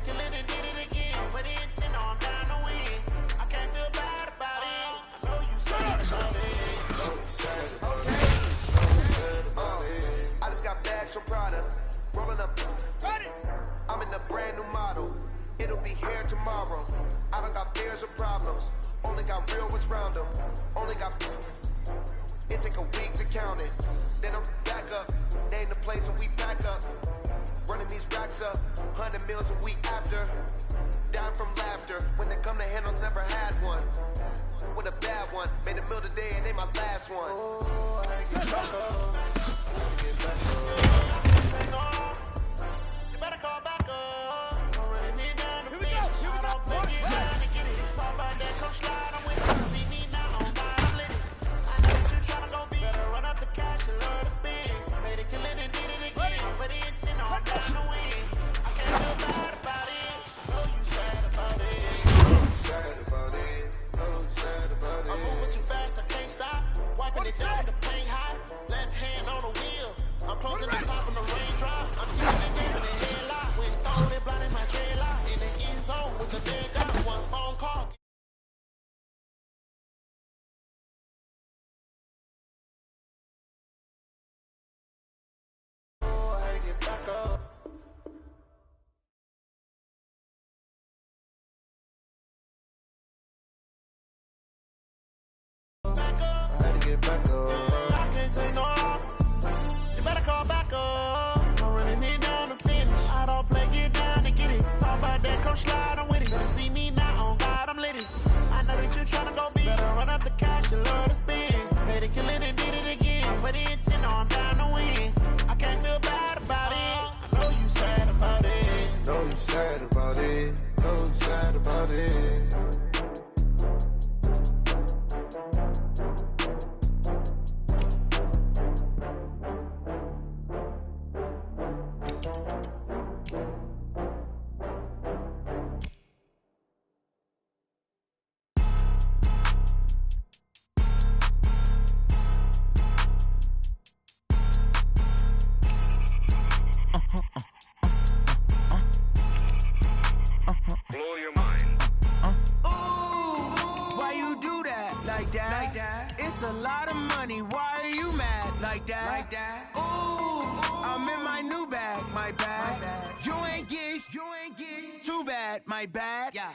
kill it and did it again. But the intent, no, I'm down to win. I can't feel bad about it. I know you sad about it. Know you sad about it. Know you sad about it. I just got bags from Prada. Rolling up. I'm in a brand new model. It'll be here tomorrow. I don't got fears or problems. Only got real ones round them. Only got. It take a week to count it. Then I'm back up. Name the place and we pack up. Running these racks up. 100 meals a week after. Down from laughter. When they come to handles, never had one. With a bad one. Made a meal today and they my last one. Oh, I gotta get back up. I gotta get back up. You better call back up. Don't really need down to finish. I don't play it down to get it. Talk about that, come slide. I'm with you. See me now, on God, I'm lit. I know that you tryna go be. Better run up the cash, you love to spend. Made it, kill it, and did it again. But the intent, no, I'm down to win. I can't feel bad about it. I know you sad about it. Know you sad about it. Know you sad about it. I'm moving too fast, I can't stop. Wiping it down with the paint hot. Left hand on the wheel. I'm closing the top when the raindrop. I'm using it in the headlock. When throwing it blind in my J-lock. In the end zone with the dead guy. One phone call. Oh, I get back up. Back up. I had to get back up. I can't take no loss. You better call back up. Don't really need down to finish. I don't play, get down to get it. Talk about that, come slide, I'm with it. Better see me now, on God, I'm lit it. I know that you tryna go big. Better run up the cash, you love to spend. Made it, kill it, and did it again. But the intent, no, I'm down to win. I can't feel bad about it. I know you sad about it. Know you sad about it. Know you sad about it. Blow your mind. Ooh, why you do that? Like that? It's a lot of money. Why are you mad? Like that? Ooh, I'm in my new bag. My bad. You ain't get too bad. My bad. Yeah.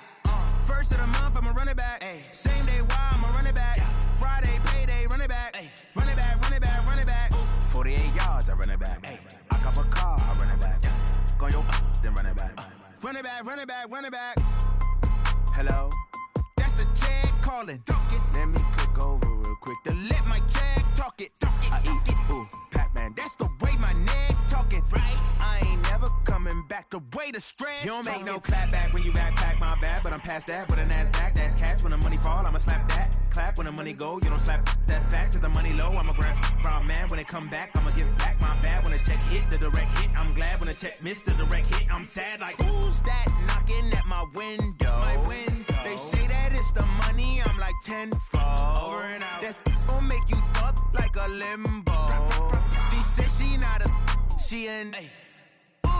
First of the month, I'ma run it back. Ay. Same day, why I'ma run it back. Friday, payday, run it back. Ay. Run it back, run it back, run it back. 48 yards, I run it back. Ay. I cop a car, I run it back. Go yo, then run it back. Run it back, run it back, run it back. Hello? That's the check calling. Let me click over real quick to let my check talk it. I eat it, ooh, Pac-Man. That's the way my neck talking. Right? I ain't never coming back. The way the stress. You don't make no clap back when you backpack, my bad. But I'm past that with a NASDAQ. That's cash. When the money fall, I'ma slap that. Clap when the money go, you don't slap. That's facts. If the money low, I'ma grab brown man. When it come back, I'ma give back my bad. When the check hit, the direct hit. I'm glad when the check missed the direct hit. I'm sad like, who's that knocking at my window? My window. They say that it's the money, I'm like tenfold. Over and out. That's gon' make you up like a limbo. She said she not a, she an. Ooh,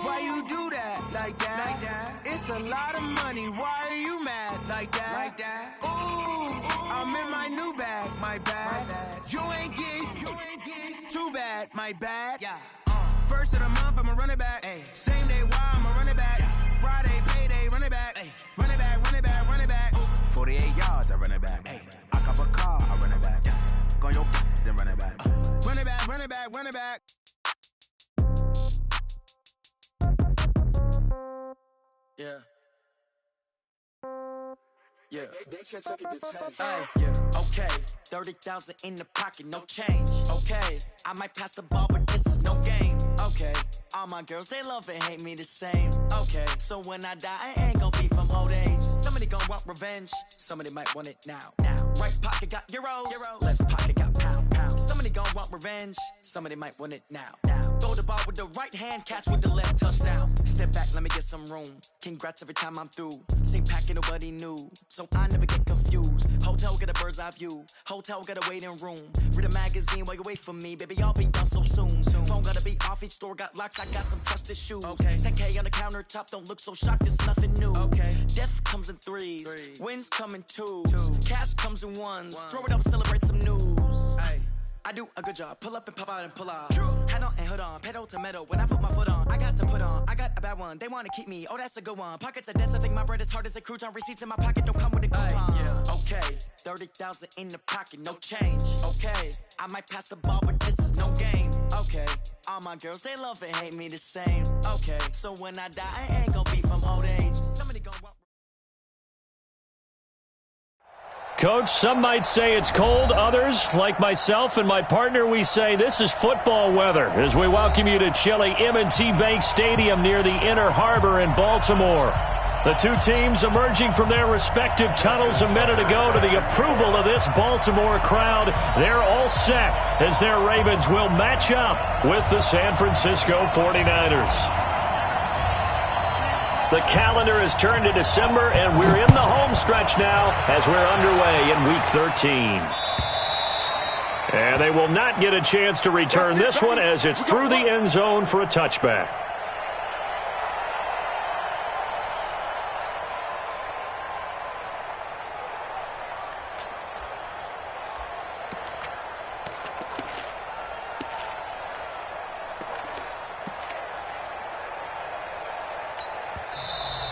why you do that? Like that? It's a lot of money. Why are you mad? Like that? Ooh, I'm in my new bag. My bad. You ain't get too bad. My bad. Yeah. First of the month, I'ma run it back. Ay. Same day, why I'ma run it back. Friday, payday, run it back. Ay. Run it back, run it back, run it back. 48 yards, I run it back. Ay. I cop a car, I run it back. Go yo, then run it back. Run it back, run it back, run it back. Yeah. Yeah. Ay. Yeah. Okay. 30,000 in the pocket, no change. Okay. I might pass the ball, but this is no game. Okay. All my girls, they love and hate me the same. Okay. So when I die, I ain't gonna be from old age. Somebody gonna want revenge. Somebody might want it now. Right pocket got euros. Left pocket got pounds. Somebody gonna want revenge. Somebody might want it now. Throw the ball with the right hand, catch with the left, touchdown. Step back, let me get some room. Congrats every time I'm through. Same packet, nobody knew. So I never get confused. Hotel get a bird's eye view. Hotel get a waiting room. Read a magazine while you wait for me. Baby, I'll be done so soon. Phone gotta be off, each store got locks. I got some trusted shoes. Okay. 10K on the countertop, don't look so shocked, it's nothing new. Okay. Death comes in threes. Wins come in twos. Cash comes in ones. Throw it up, celebrate some news. Ay. I do a good job, pull up and pop out and pull out. Hat on and hood on, pedal to metal. When I put my foot on, I got to put on. I got a bad one, they wanna keep me. Oh, that's a good one. Pockets are dense, I think my bread is hard as a crouton. Receipts in my pocket don't come with a coupon. Yeah. Okay, 30,000 in the pocket, no change. Okay, I might pass the ball, but this is no game. Okay, all my girls, they love and hate me the same. Okay, so when I die, I ain't gonna be from old age. Somebody gonna walk. Coach, some might say it's cold. Others, like myself and my partner, we say this is football weather as we welcome you to chilly M&T Bank Stadium near the Inner Harbor in Baltimore. The two teams emerging from their respective tunnels a minute ago to the approval of this Baltimore crowd. They're all set as their Ravens will match up with the San Francisco 49ers. The calendar has turned to December, and we're in the home stretch now as we're underway in Week 13. And they will not get a chance to return this one as it's through the end zone for a touchback.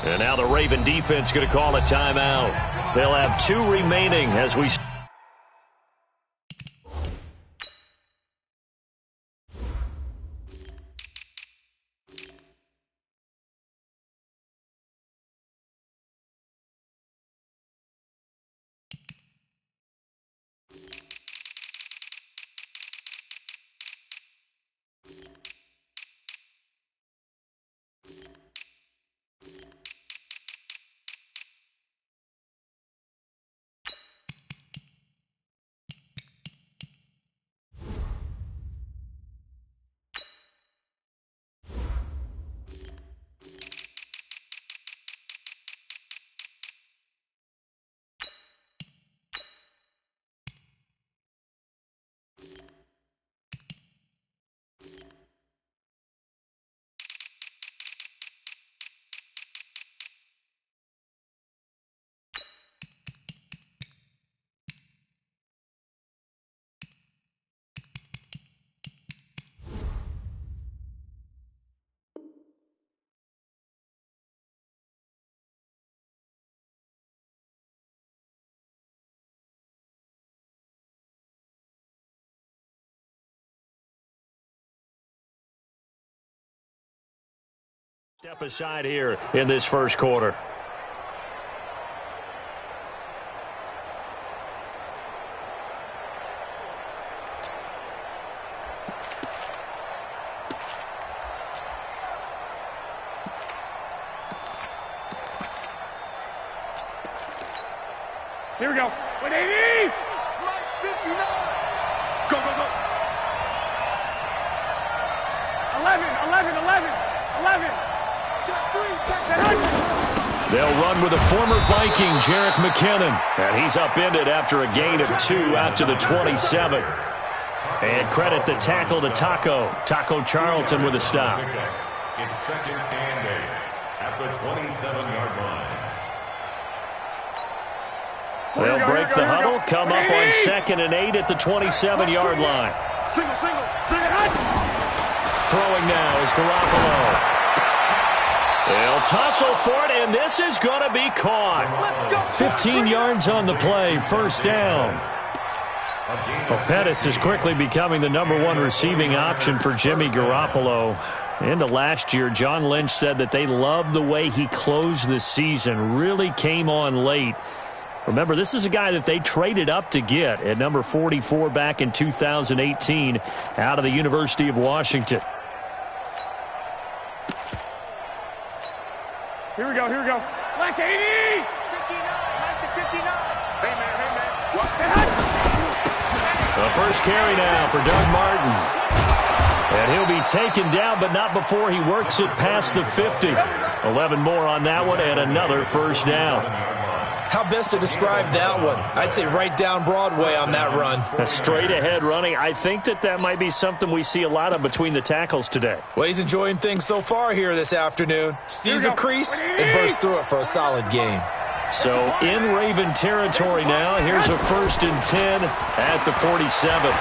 And now the Raven defense going to call a timeout. They'll have 2 remaining as we... Step aside here in this first quarter. Here we go. 180! Lights 59! Go, go, go! 11. They'll run with a former Viking, Jerick McKinnon. And he's upended after a gain of 2 out to the 27. And credit the tackle to Taco Charlton with a stop. It's second and 8 at the 27-yard line. They'll break the huddle, come up on 2nd and 8 at the 27-yard line. Single. Throwing now is Garoppolo. They'll tussle for it, and this is going to be caught. 15 yards on the play, first down. Well, Pettis is quickly becoming the #1 receiving option for Jimmy Garoppolo. Into last year, John Lynch said that they loved the way he closed the season, really came on late. Remember, this is a guy that they traded up to get at number 44 back in 2018 out of the University of Washington. Here we go. Black 80! 59! Hey, man. Watch that. The first carry now for Doug Martin. And he'll be taken down, but not before he works it past the 50. 11 more on that one, and another first down. How best to describe that one? I'd say right down Broadway on that run. A straight ahead running. I think that might be something we see a lot of between the tackles today. Well, he's enjoying things so far here this afternoon. Sees a crease and bursts through it for a solid game. So in Raven territory now. Here's a 1st and 10 at the 47.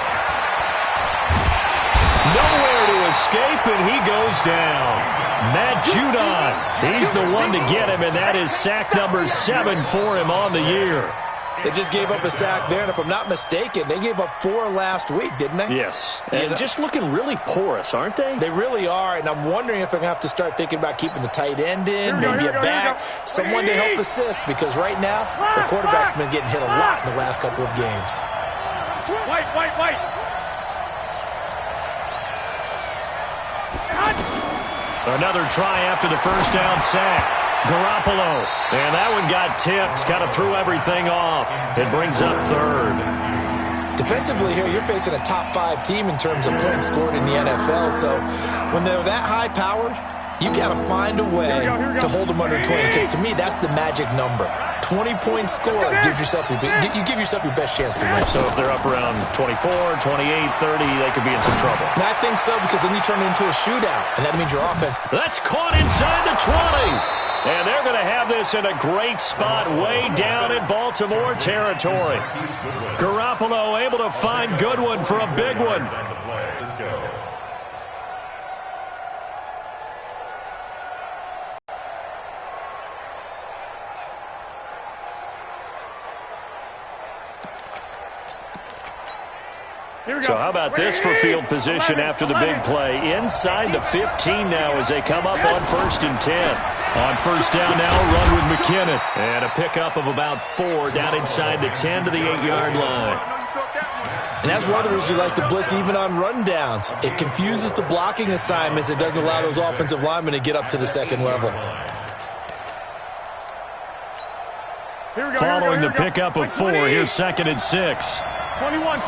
Nowhere to escape, and he goes down. Matt Judon, he's the one to get him, and that is sack number 7 for him on the year. They just gave up a sack there, and if I'm not mistaken, they gave up 4 last week, didn't they? Yes, and just looking really porous, aren't they? They really are, and I'm wondering if I'm going to have to start thinking about keeping the tight end in, maybe a back, someone to help assist, because right now, the quarterback's been getting hit a lot in the last couple of games. White. Another try after the first down sack. Garoppolo. And that one got tipped. Kind of threw everything off. It brings up 3rd. Defensively here, you're facing a top 5 team in terms of points scored in the NFL. So when they're that high-powered, you got to find a way to hold them under 20. Because to me, that's the magic number. 20-point score gives yourself you give yourself your best chance to win. So if they're up around 24, 28, 30, they could be in some trouble. And I think so, because then you turn it into a shootout, and that means your offense. That's caught inside the 20. And they're going to have this in a great spot way down in Baltimore territory. Garoppolo able to find Goodwin for a big one. Let's go. So how about this for field position after the big play? Inside the 15 now as they come up on 1st and 10. On 1st down now, run with McKinnon. And a pickup of about 4 down inside the 10 to the 8-yard line. And that's one of the reasons you like to blitz even on rundowns. It confuses the blocking assignments. It doesn't allow those offensive linemen to get up to the second level. Following the pickup of 4, here's 2nd and 6. 21.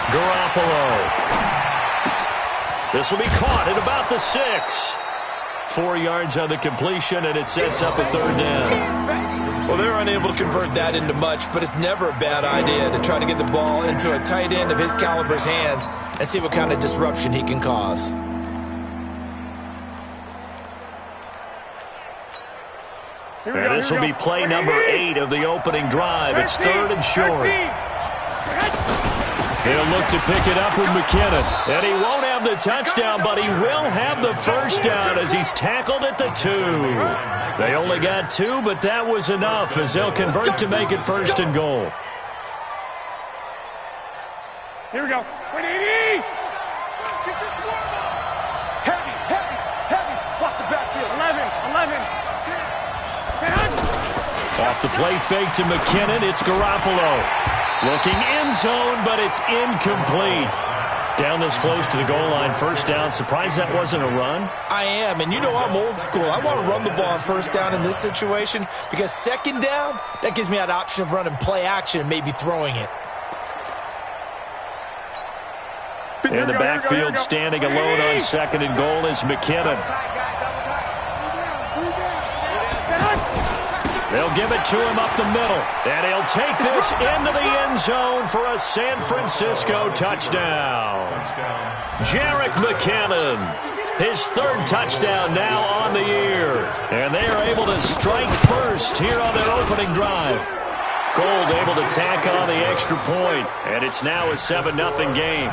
Garoppolo. This will be caught at about the 6. 4 yards on the completion, and it sets up a 3rd down. Well, they're unable to convert that into much, but it's never a bad idea to try to get the ball into a tight end of his caliber's hands and see what kind of disruption he can cause. And this will be play number 8 of the opening drive. It's 3rd and short. He'll look to pick it up with McKinnon. And he won't have the touchdown, but he will have the first down as he's tackled at the 2. They only got 2, but that was enough as they'll convert to make it 1st and goal. Here we go. 180. Heavy. Watch the backfield. 11. Off the play fake to McKinnon, it's Garoppolo. Looking end zone, but it's incomplete. Down this close to the goal line, 1st down. Surprised that wasn't a run? I am, and you know I'm old school. I want to run the ball on 1st down in this situation because 2nd down, that gives me that option of running play action and maybe throwing it. In the backfield, standing alone on 2nd and goal is McKinnon. They'll give it to him up the middle, and he'll take this into the end zone for a San Francisco touchdown. Jerick McKinnon, his 3rd touchdown now on the year, and they are able to strike first here on their opening drive. Gold able to tack on the extra point, and it's now a 7-0 game.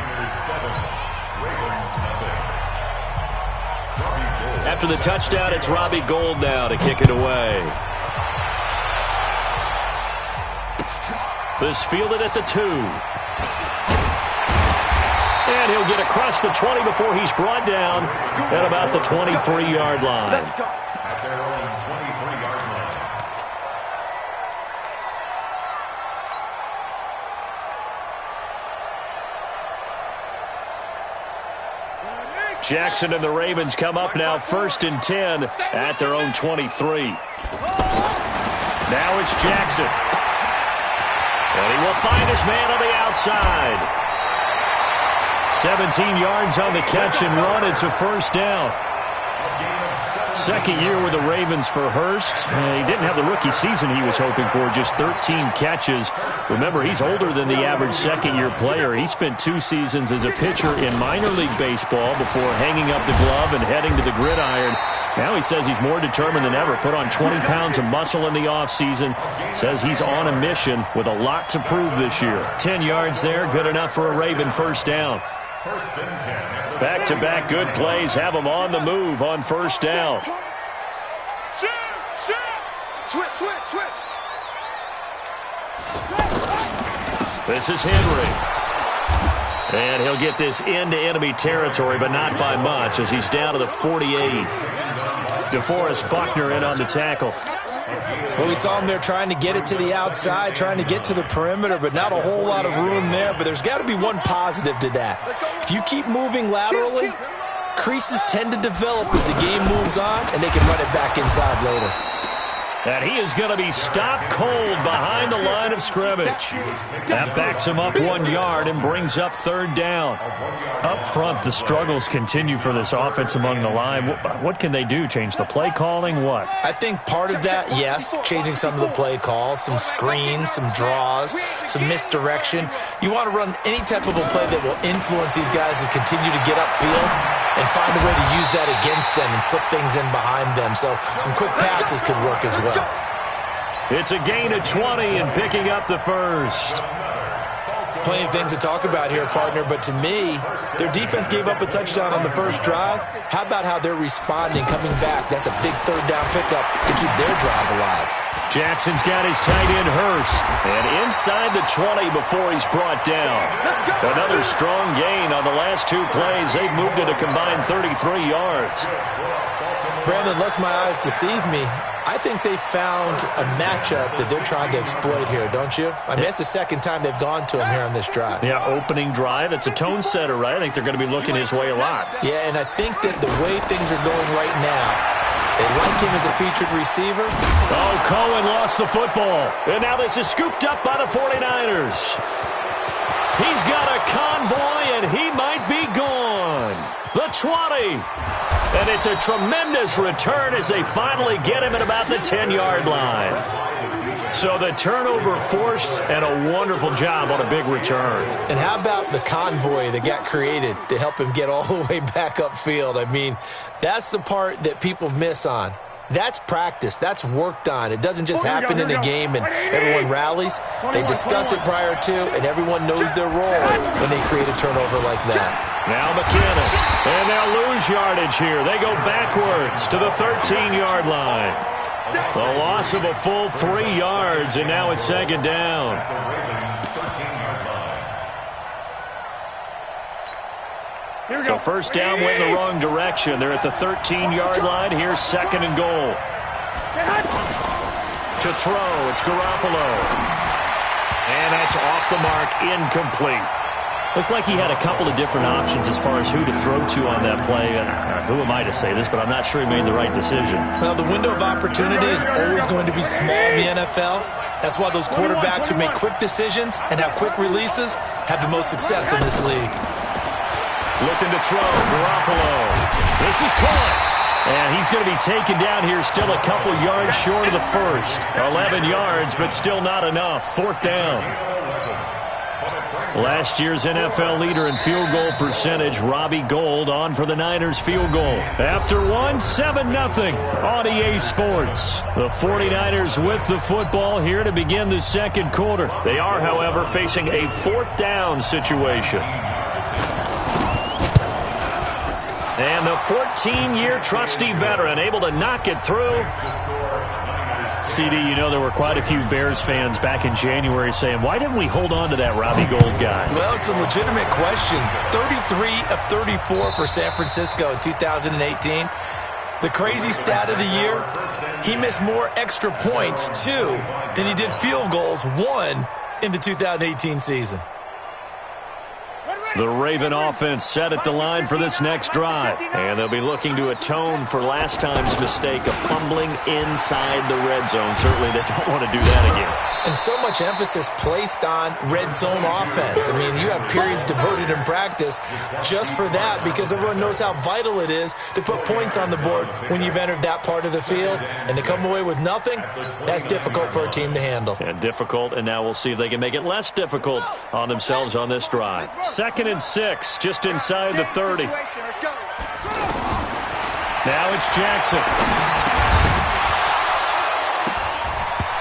After the touchdown, it's Robbie Gould now to kick it away. This fielded at the 2. And he'll get across the 20 before he's brought down at about the 23-yard line. At their own 23-yard line. Jackson and the Ravens come up now 1st and 10 at their own 23. Now it's Jackson. And he will find his man on the outside. 17 yards on the catch and run. It's a 1st down. Second year with the Ravens for Hurst. He didn't have the rookie season he was hoping for, just 13 catches. Remember, he's older than the average second-year player. He spent 2 seasons as a pitcher in minor league baseball before hanging up the glove and heading to the gridiron. Now he says he's more determined than ever. Put on 20 pounds of muscle in the offseason. Says he's on a mission with a lot to prove this year. 10 yards there, good enough for a Raven first down. Back-to-back good plays have him on the move on first down. Switch. This is Henry. And he'll get this into enemy territory, but not by much, as he's down to the 48. DeForest Buckner in on the tackle. Well, we saw him there trying to get it to the outside, trying to get to the perimeter, but not a whole lot of room there. But there's got to be one positive to that. If you keep moving laterally, creases tend to develop as the game moves on, and they can run it back inside later. And he is going to be stopped cold behind the line of scrimmage. That backs him up 1 yard and brings up third down. Up front, the struggles continue for this offense among the line. What can they do? Change the play calling? What? I think part of that, yes, changing some of the play calls, some screens, some draws, some misdirection. You want to run any type of a play that will influence these guys to continue to get upfield and find a way to use that against them and slip things in behind them. So some quick passes could work as well. It's a gain of 20 and picking up the first. Plenty of things to talk about here, partner, but to me, their defense gave up a touchdown on the first drive. How about how they're responding, coming back? That's a big third down pickup to keep their drive alive. Jackson's got his tight end Hurst, and inside the 20 before he's brought down. Another strong gain on the last 2 plays. They've moved it a combined 33 yards. Brandon, lest my eyes deceive me, I think they found a matchup that they're trying to exploit here, don't you? I mean, it's the second time they've gone to him here on this drive. Yeah, opening drive. It's a tone setter, right? I think they're going to be looking his way a lot. Yeah, and I think that the way things are going right now, they like him as a featured receiver. Oh, Cohen lost the football. And now this is scooped up by the 49ers. He's got a convoy, and he might be gone. The 20. And it's a tremendous return as they finally get him at about the 10-yard line. So the turnover forced, and a wonderful job on a big return. And how about the convoy that got created to help him get all the way back upfield? I mean, that's the part that people miss on. That's practice. That's worked on. It doesn't just happen in a game and everyone rallies. They discuss it prior to, and everyone knows their role when they create a turnover like that. Now McKinnon, and they'll lose yardage here. They go backwards to the 13-yard line. The loss of a full 3 yards, and now it's second down. So first down went in the wrong direction. They're at the 13-yard line. Here's second and goal. To throw, it's Garoppolo. And that's off the mark, incomplete. Looked like he had a couple of different options as far as who to throw to on that play. Who am I to say this, but I'm not sure he made the right decision. Well, the window of opportunity is always going to be small in the NFL. That's why those quarterbacks who make quick decisions and have quick releases have the most success in this league. Looking to throw, Garoppolo. This is caught. And he's going to be taken down here, still a couple yards short of the first. 11 yards, but still not enough. Fourth down. Last year's NFL leader in field goal percentage, Robbie Gould, on for the Niners field goal. After one, 7-0 on EA Sports. The 49ers with the football here to begin the second quarter. They are, however, facing a fourth down situation. And the 14-year trusty veteran able to knock it through. CD, you know there were quite a few Bears fans back in January saying, why didn't we hold on to that Robbie Gould guy? Well, it's a legitimate question. 33 of 34 for San Francisco in 2018. The crazy stat of the year, he missed more extra points, 2, than he did field goals, 1, in the 2018 season. The Raven offense set at the line for this next drive. And they'll be looking to atone for last time's mistake of fumbling inside the red zone. Certainly they don't want to do that again. And so much emphasis placed on red zone offense. I mean, you have periods devoted in practice just for that because everyone knows how vital it is to put points on the board when you've entered that part of the field. And to come away with nothing, that's difficult for a team to handle. And difficult, and now we'll see if they can make it less difficult on themselves on this drive. 2nd and 6, just inside the 30. Now it's Jackson.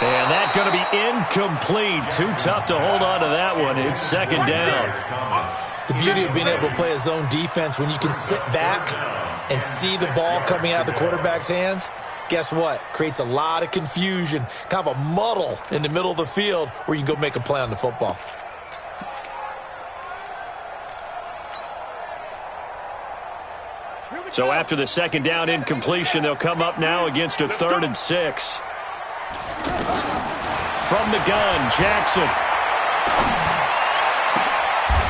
And that's going to be incomplete. Too tough to hold on to that one. It's 2nd down. The beauty of being able to play a zone defense when you can sit back and see the ball coming out of the quarterback's hands, guess what? Creates a lot of confusion, kind of a muddle in the middle of the field where you can go make a play on the football. So after the 2nd down incompletion, they'll come up now against a 3rd and 6. From the gun, Jackson.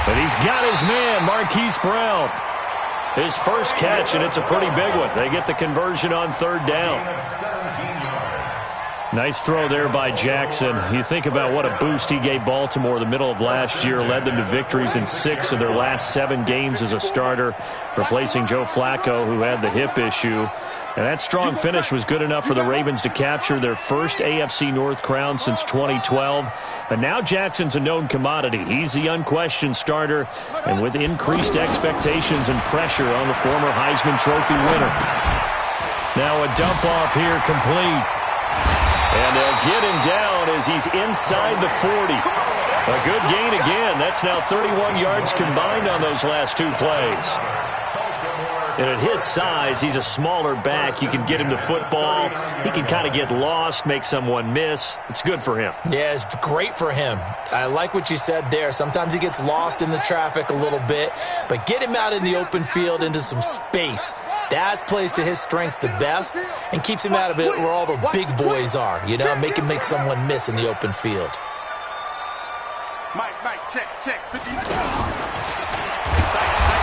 And he's got his man, Marquise Brown. His first catch, and it's a pretty big one. They get the conversion on 3rd down. Nice throw there by Jackson. You think about what a boost he gave Baltimore the middle of last year, led them to victories in 6 of their last 7 games as a starter, replacing Joe Flacco, who had the hip issue. And that strong finish was good enough for the Ravens to capture their first AFC North crown since 2012. And now Jackson's a known commodity. He's the unquestioned starter, and with increased expectations and pressure on the former Heisman Trophy winner. Now a dump off here complete. And they'll get him down as he's inside the 40. A good gain again. That's now 31 yards combined on those last 2 plays. And at his size, he's a smaller back. You can get him to football. He can kind of get lost, make someone miss. It's good for him. Yeah, it's great for him. I like what you said there. Sometimes he gets lost in the traffic a little bit, but get him out in the open field into some space. That plays to his strengths the best and keeps him out of it where all the big boys are, you know, make him make someone miss in the open field. Mike, check.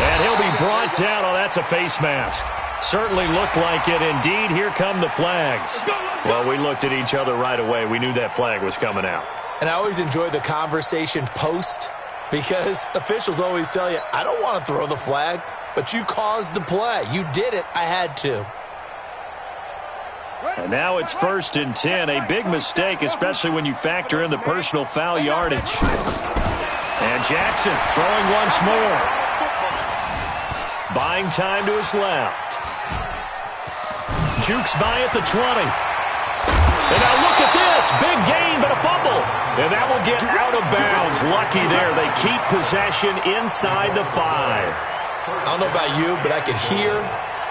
And he'll be brought down. Oh, that's a face mask. Certainly looked like it. Indeed, here come the flags. Well, we looked at each other right away. We knew that flag was coming out. And I always enjoy the conversation post because officials always tell you, I don't want to throw the flag, but you caused the play. You did it. I had to. And now it's 1st and 10. A big mistake, especially when you factor in the personal foul yardage. And Jackson throwing once more. Buying time to his left. Jukes by at the 20. And now look at this. Big gain, but a fumble. And that will get out of bounds. Lucky there. They keep possession inside the 5. I don't know about you, but I could hear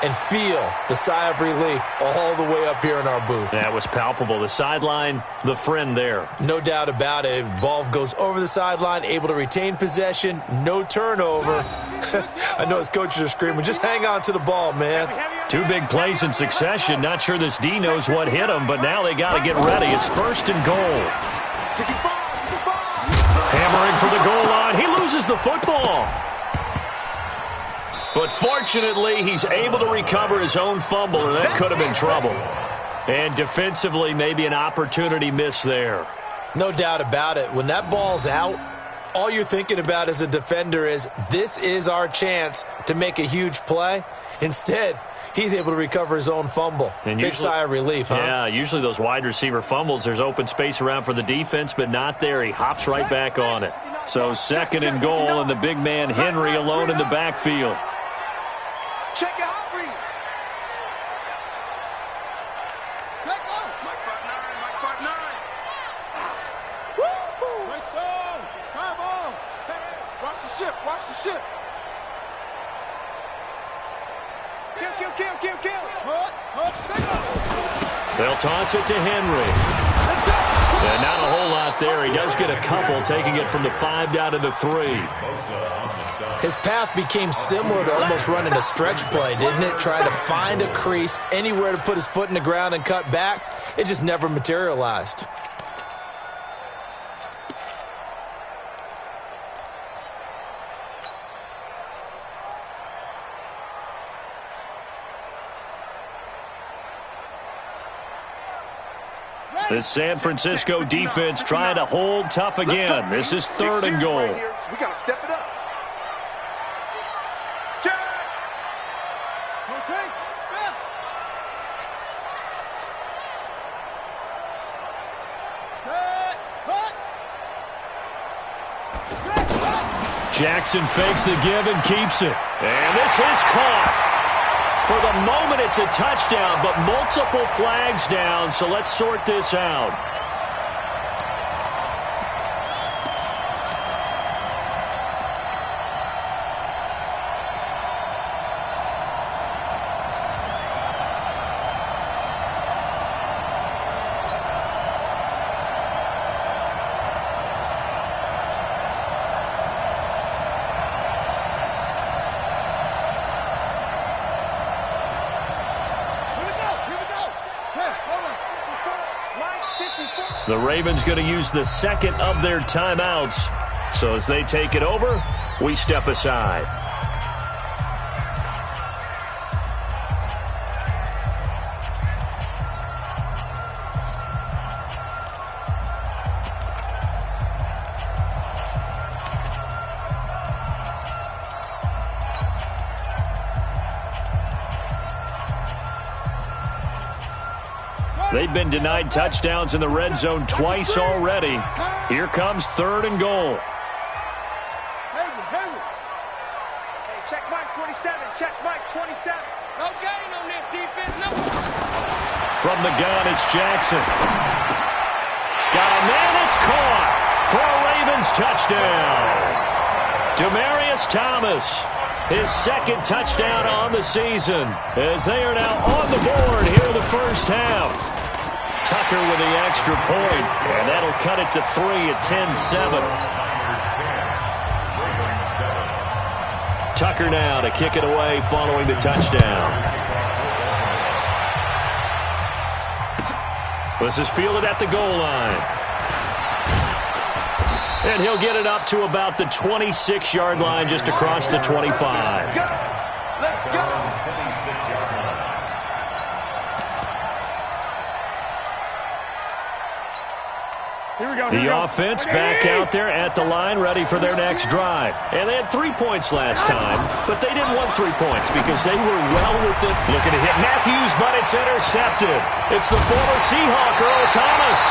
and feel the sigh of relief all the way up here in our booth. That was palpable. The sideline, the friend there. No doubt about it. Ball goes over the sideline, able to retain possession, no turnover. I know his coaches are screaming, just hang on to the ball, man. 2 big plays in succession. Not sure this D knows what hit him, but now they got to get ready. It's 1st and goal. Hammering for the goal line. He loses the football. But fortunately, he's able to recover his own fumble, and that could have been trouble. And defensively, maybe an opportunity miss there. No doubt about it. When that ball's out, all you're thinking about as a defender is, this is our chance to make a huge play. Instead, he's able to recover his own fumble. And big sigh of relief, huh? Yeah, usually those wide receiver fumbles, there's open space around for the defense, but not there. He hops right back on it. So 2nd and goal, and the big man Henry alone in the backfield. Check your hot read. Check on. Mike Part 9. Woo! Nice on. Come on. Hey, watch the ship. Kill. They'll toss it to Henry. And not a whole lot there. He does get a couple, taking it from the 5 down to the 3. His path became similar to almost running a stretch play, didn't it? Trying to find a crease, anywhere to put his foot in the ground and cut back. It just never materialized. The San Francisco defense trying to hold tough again. This is 3rd and goal. We got to step it up. Check. Jackson fakes the give and keeps it. And this is caught. For the moment, it's a touchdown, but multiple flags down, so let's sort this out. The Ravens going to use the second of their timeouts. So as they take it over, we step aside. They've been denied touchdowns in the red zone twice already. Here comes 3rd and goal. Hey, check Mike 27. Check Mike 27. No gain on this defense. No. From the gun, it's Jackson. Got a man. It's caught for a Ravens touchdown. Demaryius Thomas, his 2nd touchdown on the season, as they are now on the board here in the first half. Tucker with the extra point, and that'll cut it to 3 at 10-7. Tucker now to kick it away following the touchdown. This is fielded at the goal line. And he'll get it up to about the 26-yard line, just across the 25. Let's go. The offense back out there at the line, ready for their next drive. And they had 3 points last time, but they didn't want 3 points because they were well within. Looking to hit Matthews, but it's intercepted. It's the former Seahawk, Earl Thomas.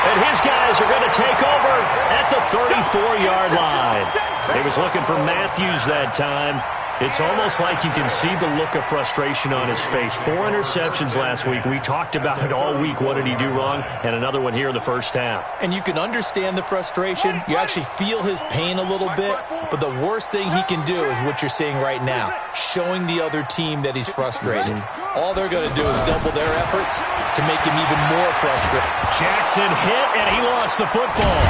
And his guys are going to take over at the 34-yard line. He was looking for Matthews that time. It's almost like you can see the look of frustration on his face. 4 interceptions last week. We talked about it all week. What did he do wrong? And another one here in the first half. And you can understand the frustration. You actually feel his pain a little bit. But the worst thing he can do is what you're seeing right now, showing the other team that he's frustrated. All they're going to do is double their efforts to make him even more frustrated. Jackson hit, and he lost the football.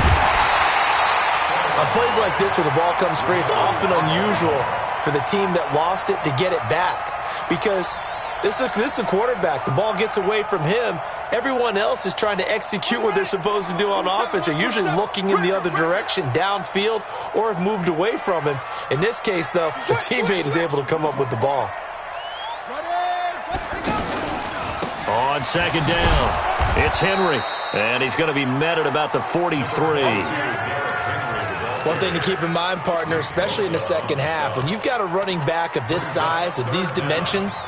On plays like this where the ball comes free, it's often unusual for the team that lost it to get it back. Because this is the quarterback. The ball gets away from him. Everyone else is trying to execute what they're supposed to do on offense. They're usually looking in the other direction, downfield, or have moved away from him. In this case, though, the teammate is able to come up with the ball. On 2nd down, it's Henry. And he's going to be met at about the 43. One thing to keep in mind, partner, especially in the second half, when you've got a running back of this size, of these dimensions,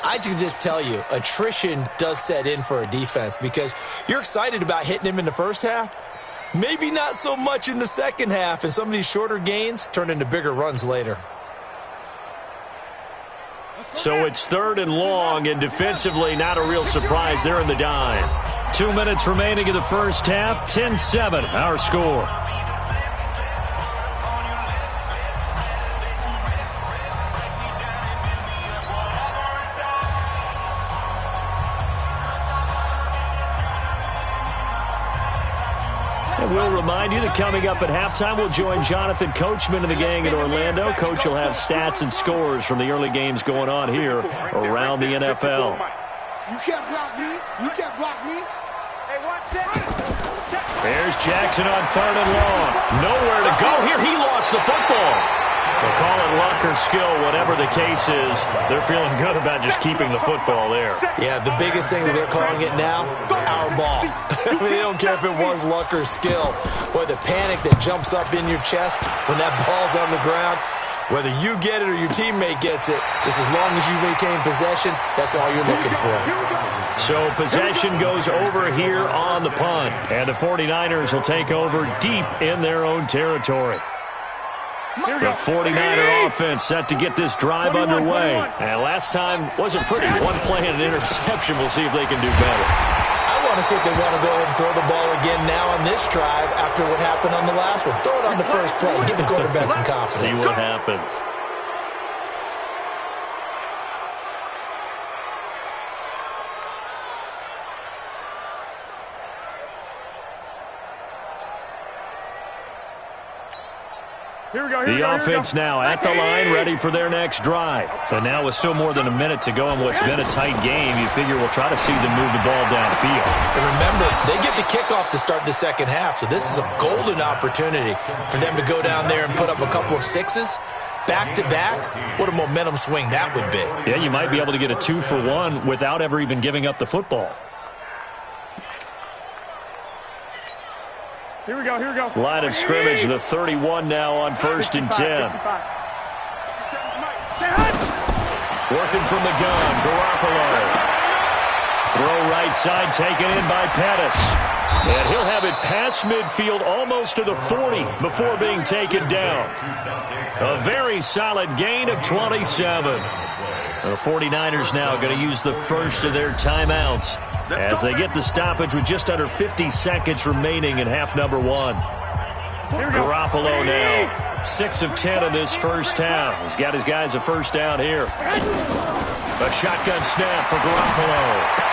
I can just tell you, attrition does set in for a defense because you're excited about hitting him in the first half, maybe not so much in the second half, and some of these shorter gains turn into bigger runs later. So it's 3rd and long, and defensively not a real surprise. They're in the dime. 2 minutes remaining in the first half, 10-7, our score. We'll remind you that coming up at halftime, we'll join Jonathan Coachman and the gang in Orlando. Coach will have stats and scores from the early games going on here around the NFL. You can't block me. You can't block me. Hey, watch that. There's Jackson on 3rd and long. Nowhere to go here. He lost the football. Well, call it luck or skill, whatever the case is, they're feeling good about just keeping the football there. Yeah, the biggest thing that they're calling it now, our ball. I mean, they don't care if it was luck or skill. Boy, the panic that jumps up in your chest when that ball's on the ground, whether you get it or your teammate gets it, just as long as you retain possession, that's all you're looking for. So possession goes over here on the punt, and the 49ers will take over deep in their own territory. The 49er offense set to get this drive underway. And last time wasn't pretty. One play and an interception. We'll see if they can do better. I want to see if they want to go ahead and throw the ball again now on this drive after what happened on the last one. Throw it on the first play. Give the quarterback some confidence. See what happens. The offense now at the line, ready for their next drive. But now with still more than a minute to go in what's been a tight game, you figure we'll try to see them move the ball downfield. And remember, they get the kickoff to start the second half, so this is a golden opportunity for them to go down there and put up a couple of sixes. Back-to-back, what a momentum swing that would be. Yeah, you might be able to get a 2-for-1 without ever even giving up the football. Here we go. Line of scrimmage, the 31 now on 1st and 10. Working from the gun, Garoppolo. Throw right side, taken in by Pettis. And he'll have it past midfield, almost to the 40, before being taken down. A very solid gain of 27. The 49ers now going to use the first of their timeouts as they get the stoppage with just under 50 seconds remaining in half number one. Garoppolo now, 6 of 10 in this first half. He's got his guys a first down here. A shotgun snap for Garoppolo.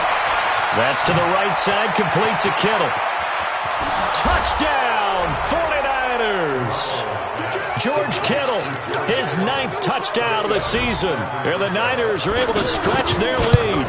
That's to the right side, complete to Kittle. Touchdown, 49ers! George Kittle, his 9th touchdown of the season. And the Niners are able to stretch their lead.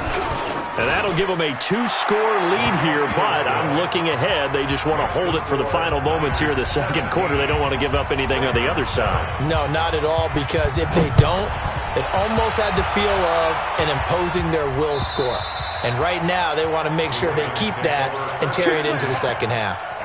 And that'll give them a 2-score lead here, but I'm looking ahead. They just want to hold it for the final moments here in the second quarter. They don't want to give up anything on the other side. No, not at all, because if they don't, it almost had the feel of an imposing their will score. And right now, they want to make sure they keep that and carry it into the second half.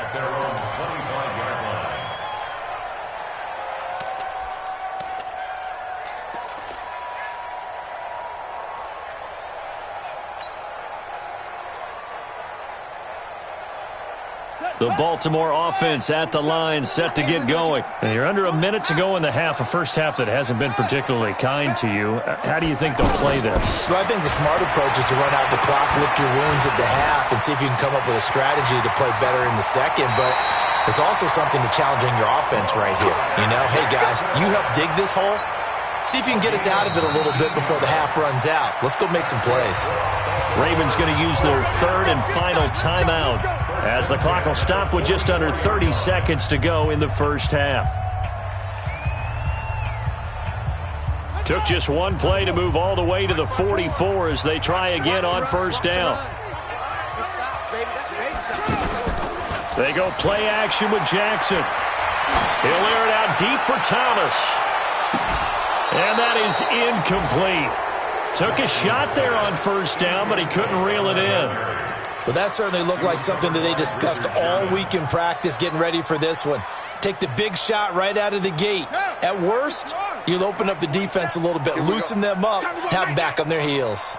The Baltimore offense at the line, set to get going. And you're under a minute to go in the half, a first half that hasn't been particularly kind to you. How do you think they'll play this? Well, I think the smart approach is to run out the clock, lick your wounds at the half, and see if you can come up with a strategy to play better in the second. But there's also something to challenging your offense right here. You know, hey, guys, you help dig this hole. See if you can get us out of it a little bit before the half runs out. Let's go make some plays. Ravens going to use their third and final timeout as the clock will stop with just under 30 seconds to go in the first half. Took just one play to move all the way to the 44 as they try again on first down. They go play action with Jackson. He'll air it out deep for Thomas. And that is incomplete. Took a shot there on first down, but he couldn't reel it in. Well, that certainly looked like something that they discussed all week in practice getting ready for this one. Take the big shot right out of the gate. At worst, you'll open up the defense a little bit, loosen them up, have them back on their heels.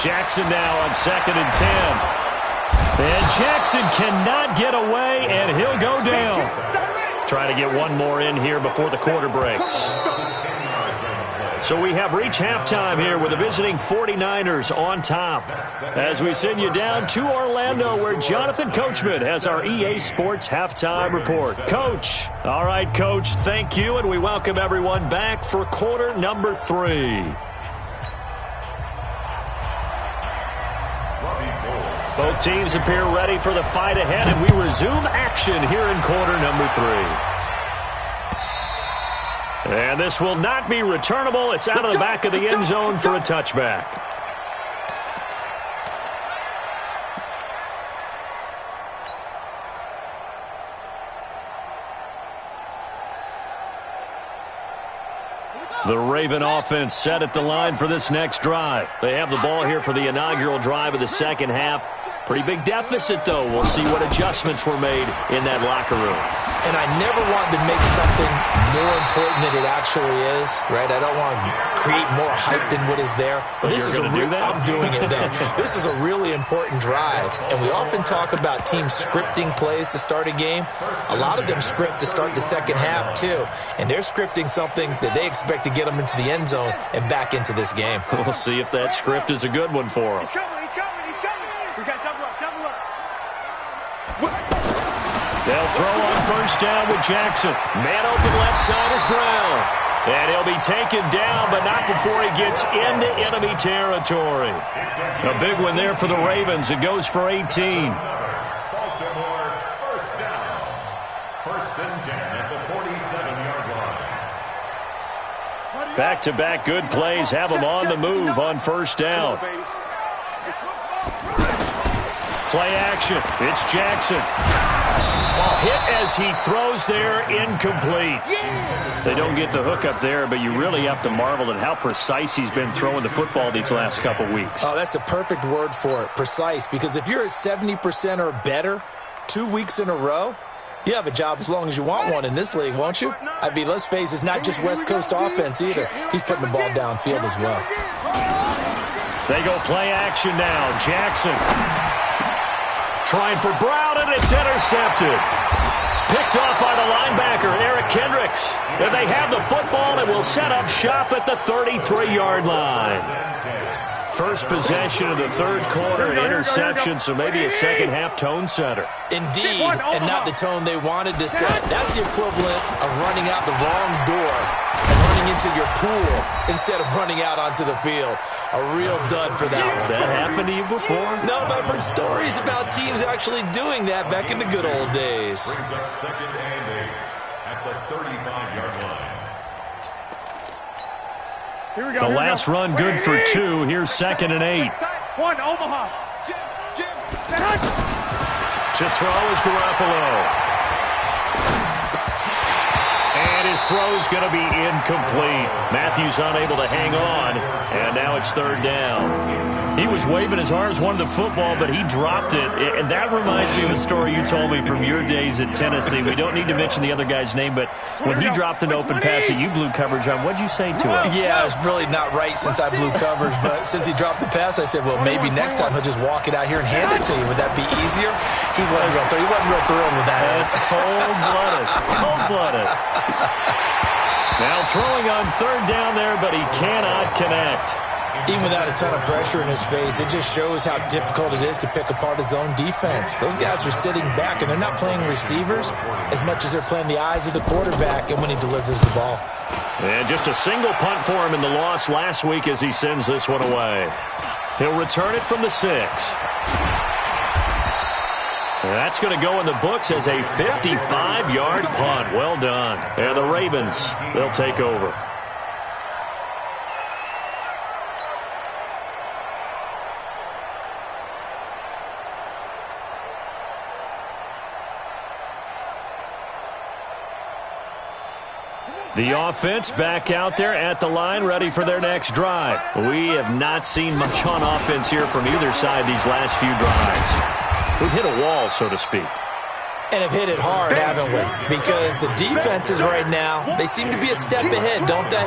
Jackson now on 2nd and 10. And Jackson cannot get away, and he'll go down. Try to get one more in here before the quarter breaks. So we have reached halftime here with the visiting 49ers on top as we send you down to Orlando where Jonathan Coachman has our EA Sports Halftime Report. Coach. All right, Coach, thank you, and we welcome everyone back for quarter number 3. Both teams appear ready for the fight ahead, and we resume action here in quarter number 3. And this will not be returnable. It's out of the back of the end zone for a touchback. The Raven offense set at the line for this next drive. They have the ball here for the inaugural drive of the second half. Pretty big deficit, though. We'll see what adjustments were made in that locker room. And I never wanted to make something more important than it actually is, right? I don't want to create more hype than what is there. But this is I'm doing it, though. This is a really important drive. And we often talk about teams scripting plays to start a game. A lot of them script to start the second half, too. And they're scripting something that they expect to get them into the end zone and back into this game. We'll see if that script is a good one for them. He's coming. We got double up. They'll throw on first down with Jackson. Man open left side is Brown. And he'll be taken down, but not before he gets into enemy territory. A big one there for the Ravens. It goes for 18. Baltimore, first down. First and 10 at the 47-yard line. Back-to-back good plays have them on the move on first down. Play action. It's Jackson. Hit as he throws there, incomplete. They don't get the hook up there, but you really have to marvel at how precise he's been throwing the football these last couple weeks. Oh, that's a perfect word for it, precise, because if you're at 70% or better 2 weeks in a row, you have a job as long as you want one in this league, won't you? I mean, let's face it, it's not just West Coast offense either. He's putting the ball downfield as well. They go play action now. Jackson trying for Brown, and it's intercepted. Picked off by the linebacker, Eric Kendricks. And they have the football and will set up shop at the 33-yard line. First possession of the third quarter, an interception, so maybe a second-half tone setter. Indeed, and not the tone they wanted to set. That's the equivalent of running out the wrong door and running into your pool instead of running out onto the field. A real dud for that one. Has that happened to you before? No, but I've heard stories about teams actually doing that back in the good old days. Brings up second and 8 at the 35-yard line. Here we go. The last run good for 2. Here's second and 8. One, Omaha. Jim. To throw is Garoppolo. And his throw's going to be incomplete. Matthews unable to hang on, and now it's third down. He was waving his arms, wanted the football, but he dropped it. And that reminds me of the story you told me from your days at Tennessee. We don't need to mention the other guy's name, but when he dropped an open pass that you blew coverage on, what'd you say to him? Yeah, it's really not right since I blew coverage, but since he dropped the pass, I said, well, maybe next time he'll just walk it out here and hand it to you. Would that be easier? He wasn't real thrilled with that. That's cold-blooded. Cold-blooded. Now throwing on third down there, but he cannot connect. Even without a ton of pressure in his face, it just shows how difficult it is to pick apart his own defense. Those guys are sitting back, and they're not playing receivers as much as they're playing the eyes of the quarterback and when he delivers the ball. And just a single punt for him in the loss last week as he sends this one away. He'll return it from the 6. That's going to go in the books as a 55-yard punt. Well done. And the Ravens, they'll take over. The offense back out there at the line, ready for their next drive. We have not seen much on offense here from either side these last few drives. We've hit a wall, so to speak. And have hit it hard, haven't we? Because the defenses right now, they seem to be a step ahead, don't they?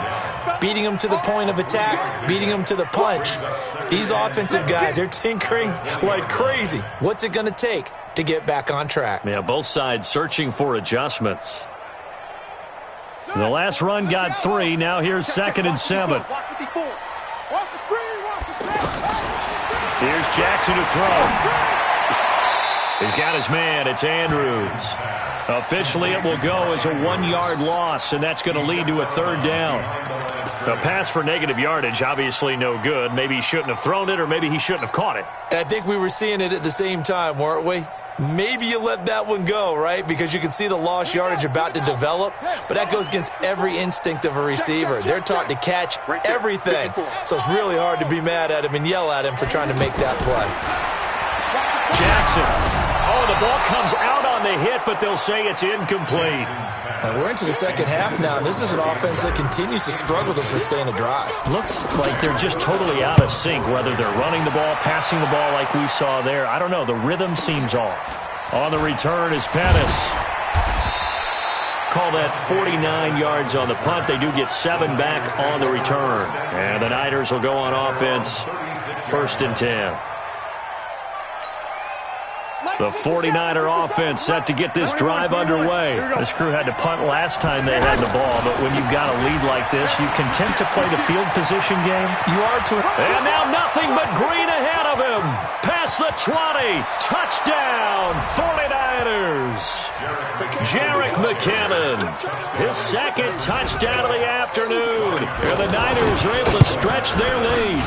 Beating them to the point of attack, beating them to the punch. These offensive guys, they're tinkering like crazy. What's it going to take to get back on track? Yeah, both sides searching for adjustments. The last run got 3. Now here's second and 7. Here's Jackson to throw. He's got his man. It's Andrews. Officially, it will go as a 1-yard loss, and that's going to lead to a third down. The pass for negative yardage, obviously no good. Maybe he shouldn't have thrown it, or maybe he shouldn't have caught it. I think we were seeing it at the same time, weren't we? Maybe you let that one go, right? Because you can see the lost yardage about to develop. But that goes against every instinct of a receiver. They're taught to catch everything. So it's really hard to be mad at him and yell at him for trying to make that play. Jackson. Oh, the ball comes out on the a hit, but they'll say it's incomplete. And we're into the second half now. This is an offense that continues to struggle to sustain a drive. Looks like they're just totally out of sync, whether they're running the ball, passing the ball like we saw there. I don't know. The rhythm seems off. On the return is Pettis. Call that 49 yards on the punt. They do get 7 back on the return. And the Niners will go on offense. 1st and 10. The 49er offense set to get this drive underway. This crew had to punt last time they had the ball, but when you've got a lead like this, you content to play the field position game? You are to. And now nothing but green ahead of him. Past the 20. Touchdown, 49ers. Jerick McKinnon. His 2nd touchdown of the afternoon. And the Niners are able to stretch their lead.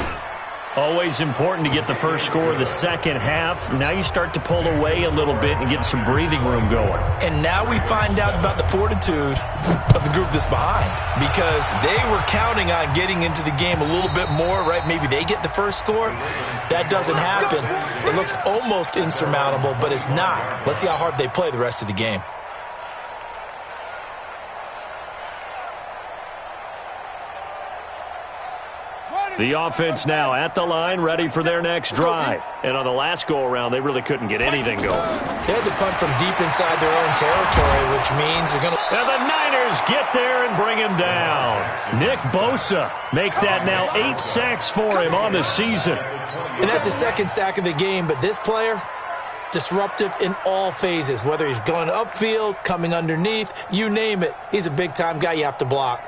Always important to get the first score of the second half. Now you start to pull away a little bit and get some breathing room going. And now we find out about the fortitude of the group that's behind, because they were counting on getting into the game a little bit more, right? Maybe they get the first score. That doesn't happen. It looks almost insurmountable, but it's not. Let's see how hard they play the rest of the game. The offense now at the line, ready for their next drive. And on the last go-around, they really couldn't get anything going. They had to punt from deep inside their own territory, which means they're going to... And the Niners get there and bring him down. Nick Bosa make that now 8 sacks for him on the season. And that's his 2nd sack of the game, but this player, disruptive in all phases, whether he's going upfield, coming underneath, you name it. He's a big-time guy you have to block.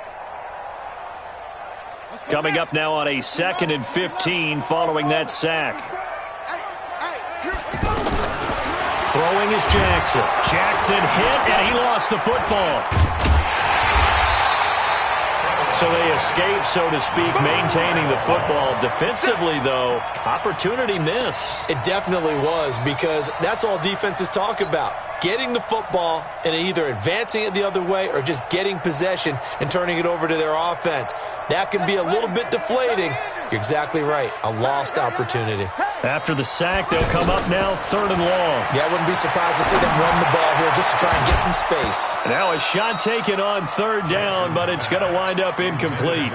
Coming up now on a 2nd and 15 following that sack. Throwing is Jackson. Jackson hit, and he lost the football. So they escape, so to speak, maintaining the football. Defensively, though, opportunity miss. It definitely was, because that's all defenses talk about. Getting the football and either advancing it the other way or just getting possession and turning it over to their offense. That can be a little bit deflating. You're exactly right. A lost opportunity. After the sack, they'll come up now 3rd and long. Yeah, I wouldn't be surprised to see them run the ball here just to try and get some space. Now a shot taken on 3rd down, but it's going to wind up incomplete.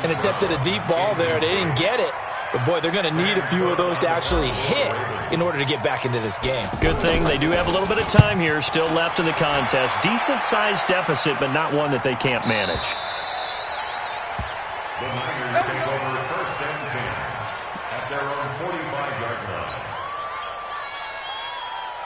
An attempt at a deep ball there. They didn't get it. But, boy, they're going to need a few of those to actually hit in order to get back into this game. Good thing they do have a little bit of time here still left in the contest. Decent-sized deficit, but not one that they can't manage. The Niners take over 1st and 10 at their own 45-yard line.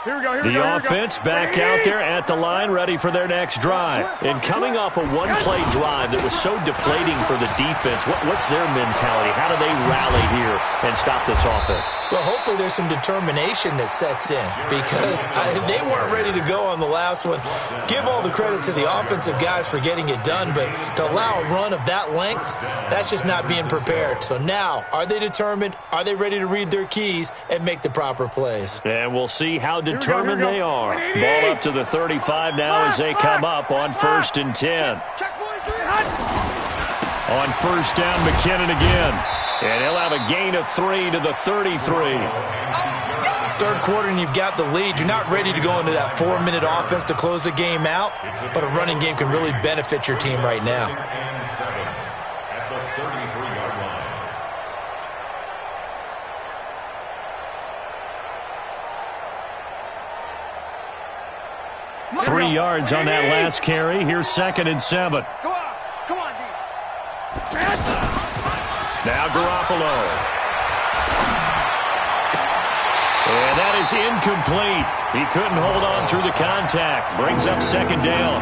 The offense back out there at the line, ready for their next drive. And coming off a one-play drive that was so deflating for the defense, what's their mentality? How do they rally here and stop this offense? Well, hopefully there's some determination that sets in, because they weren't ready to go on the last one. Give all the credit to the offensive guys for getting it done, but to allow a run of that length, that's just not being prepared. So now, are they determined? Are they ready to read their keys and make the proper plays? And we'll see how determined they are. Ball up to the 35 now as they come up on 1st and 10. On 1st down, McKinnon again. And he'll have a gain of 3 to the 33. 3rd quarter and you've got the lead. You're not ready to go into that 4-minute offense to close the game out, but a running game can really benefit your team right now. And 7 at the 33-yard line. 3 yards on that last carry. Here's 2nd and 7. Come on, D. Now Garoppolo. And that is incomplete. He couldn't hold on through the contact. Brings up 2nd down.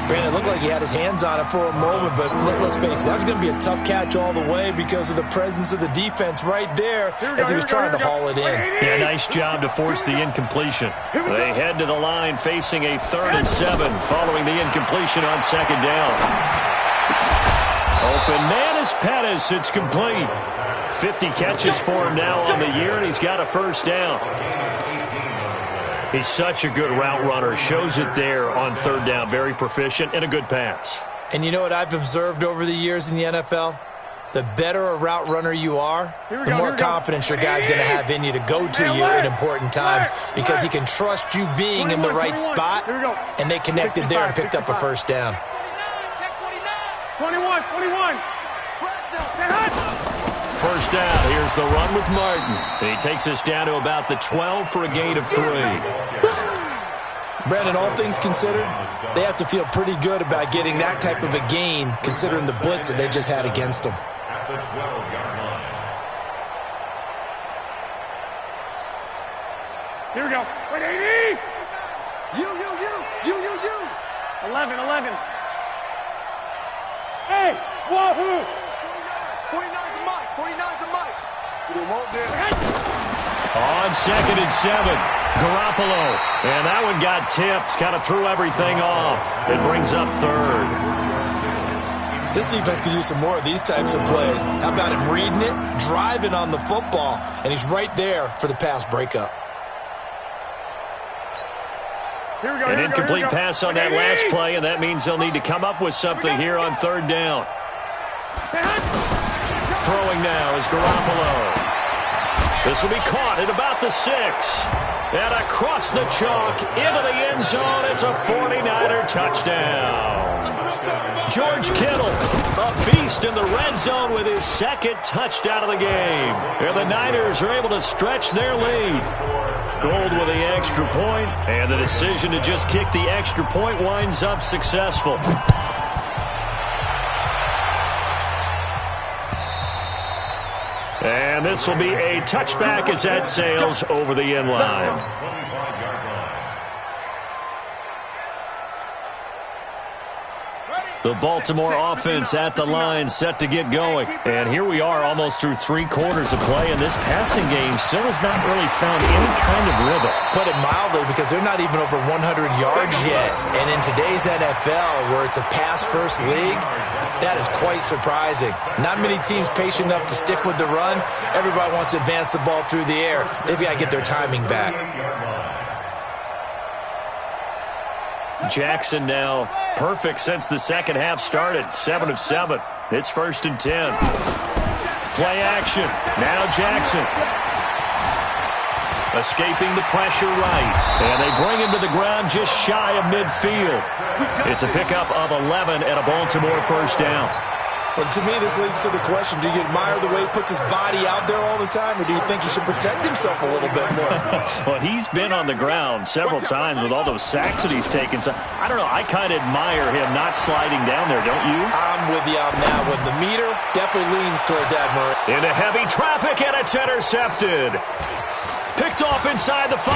Brandon, it looked like he had his hands on it for a moment, but let's face it, that was going to be a tough catch all the way because of the presence of the defense right there as he was trying to haul it in. Yeah, nice job to force the incompletion. They head to the line facing a 3rd and 7 following the incompletion on 2nd down. Open man is Pettis. It's complete. 50 catches for him now on the year, and he's got a 1st down. He's such a good route runner. Shows it there on 3rd down. Very proficient and a good pass. And you know what I've observed over the years in the NFL? the better a route runner you are, the more confidence your guy's going to have in you to go to you in important times because he can trust you being in the right spot, and they connected there and picked up a first down. 21. First down, here's the run with Martin. He takes us down to about the 12 for a gain of 3. Brandon, all things considered, they have to feel pretty good about getting that type of a gain considering the blitz that they just had against them. At the 12-yard line. Here we go. Wait, 80! You. 11. Hey, wahoo! 49's a Mike. 49's a Mike. On 2nd and 7, Garoppolo. And that one got tipped, kind of threw everything off. It brings up 3rd. This defense could use some more of these types of plays. How about him reading it, driving on the football, and he's right there for the pass breakup. Here we go. An incomplete pass on that last play, and that means they'll need to come up with something here on 3rd down. Throwing now is Garoppolo. This will be caught at about the 6. And across the chalk, into the end zone, it's a 49er touchdown. George Kittle, a beast in the red zone with his 2nd touchdown of the game. And the Niners are able to stretch their lead. Gold with the extra point, and the decision to just kick the extra point winds up successful. And this will be a touchback as that sails over the end line. The Baltimore offense at the line, set to get going. And here we are almost through 3 quarters of play, and this passing game still has not really found any kind of rhythm. Put it mildly, because they're not even over 100 yards yet. And in today's NFL, where it's a pass-first league, that is quite surprising. Not many teams patient enough to stick with the run. Everybody wants to advance the ball through the air. They've got to get their timing back. Jackson now perfect since the second half started. 7 of 7. It's 1st and 10. Play action. Now Jackson. Escaping the pressure right. And they bring him to the ground just shy of midfield. It's a pickup of 11 and a Baltimore first down. Well, to me, this leads to the question, do you admire the way he puts his body out there all the time, or do you think he should protect himself a little bit more? Well, he's been on the ground several times with all those sacks that he's taken. So, I don't know, I kind of admire him not sliding down there, don't you? I'm with you on that one. The meter definitely leans towards admiration. Into heavy traffic, and it's intercepted. Picked off inside the 5.